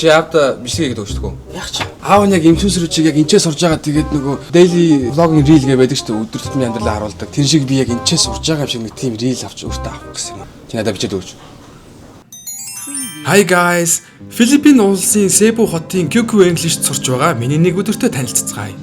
Чи аавда бичлэгийг дөөшдгөө. Яг ч. Аав нь яг эмчүүсрүү чиг яг энчээс сурж байгаа тэгээд нөгөө daily vlogging reel гээ байдаг шүү дээ. Өдөр тутмын амьдралаа харуулдаг. Тэр шиг би яг энчээс сурж байгаа юм шиг нэг тийм reel авч өөртөө авах гэсэн юм. Чи надад бичээд өгч. Hi guys. Филиппин улсын Cebu хотын QQ English сурч байгаа миний нэг өдөртөө танилццгаая.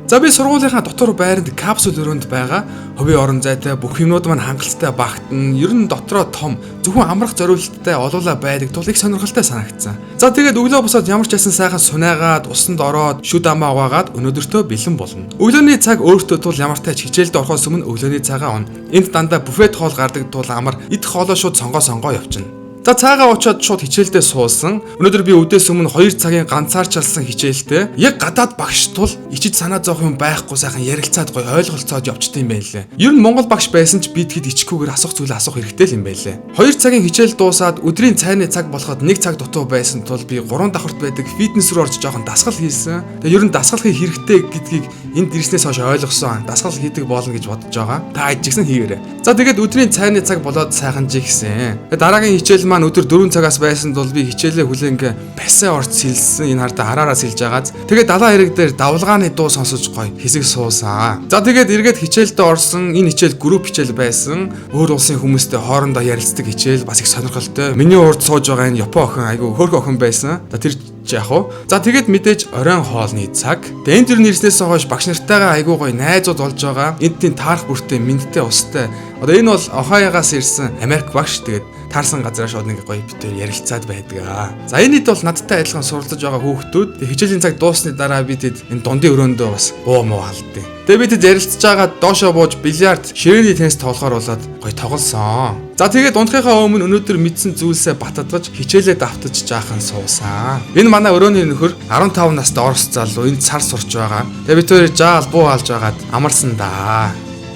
За би сургуулийнхаа дотор байранд капсул өрөөнд байгаа хувийн орон зайтай бүх юмнууд маань хангалттай багтана. Ер нь дотроо том зөвхөн амрах зориулттай олуулаа байдаг тул их сонирхолтой санагдсан. За тэгээд өглөө босоод ямар ч байсан сайхан сунаагаад усанд ороод шүд амаа угаагаад өнөөдөртөө бэлэн болно. Өглөөний цаг өөртөө тул ямартай ч хичээлд орохоос өмнө өглөөний цагаа унна. Энд дандаа буфет хоол гардаг тул амар идэх хоолоо шууд сонгоо явчихна. За цаагаа очоод шууд хичээлдээ суусан. Өнөөдөр би өдөөс өмнө 2 цагийн ганцаарчилсан хичээлдээ яг гадаад багш тул ичиж санаа зовх юм байхгүй сайхан ярилцаад гоё ойлголцоод явчтай юм байлээ. Ер нь Монгол багш байсан ч би тэгэд ичгүүгээр асуух зүйлээ асуух хэрэгтэй л юм байлээ. 2 цагийн хичээл дуусаад өдрийн цайны цаг болоход 1 цаг дутуу байсан тул би 3 давхарт байдаг фитнес рүү орж жоохон дасгал хийсэн. Тэгээ ер нь дасгал хийх хэрэгтэй гэдгийг энд ирснээс хойш ойлгосон. Дасгал хийдэг болно гэж бодож байгаа. Та ажигсан хийгээрэй. За тэгээд өдрийн цайны цаг болоод сайхан жигсэн. Тэгээ дараагийн хичээл маань өдөр 4 цагаас байсан тул би хичээлээ хүлээнгээ бассейн орж сэлсэн энэ хартаа хараараа сэлж байгааз тэгээд далайн хэрэг дээр давлгааны дуу сонсож гоё хэсэг суусан. За тэгээд эргээд хичээлдээ орсон. Энэ хичээл групп хичээл байсан. Өөр улсын хүмүүстэй хоорондоо ярилцдаг хичээл бас их сонирхолтой. Миний урд сууж байгаа энэ Япон охин айгүй хөөрхөн охин байсан. Тэр яг уу. За тэгээд мэдээж оройн хоолны цаг. Тэгээд энэ төр нэрснээс хойш багш нартайгаа айгүй гоё найзууд болж байгаа. Энд тийм таарах бүртээ мэндтэй устай. Одоо энэ бол Ohio-гаас ирсэн Америк багш. Тэгээд таарсан газараа шууд нэг гоё битээр ярилцаад байдаг. За энэ хэд бол надтай адилхан суралцж байгаа хүүхдүүд. Хичээлийн цаг дуусны дараа би тэд энэ дундын өрөөндөө бас буу муу алдیں۔ Тэгээд би тэд ярилцж байгаа доошоо бууж бильярд, ширээний теннис тоглохоор болоод гоё тоглосон. За тэгээд унтахынхаа өмнө өнөөдөр мэдсэн зүйлсээ батадгаж хичээлээ давтаж жаахан суусан. Энэ манай өрөөний нөхөр 15 настай орос залуу энд сар сурч байгаа. Тэгээд бид хоёр жаал буу хаалж байгаад амарсан да.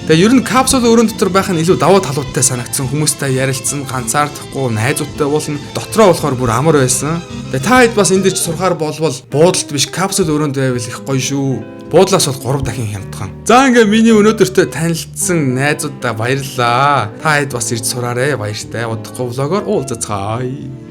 Тэгээ ер нь капсул өрөөнд дотор байх нь илүү давуу талуудтай санагдсан. Хүмүүстэй ярилцсан, ганцаардахгүй, найзуудтай уулна. Дотроо болохоор бүр амар байсан. Тэгээ та хэд бас энэ дээр ч сурахаар болвол буудалд биш капсул өрөөнд байвал их гоё шүү. Буудлаас бол 3 дахин хямдхан. За ингээ миний өнөөдөртөө танилцсан найзуудаа баярлалаа. Та хэд бас ирж сураарэ баяртай. Удахгүй влогоор уулзацгаая.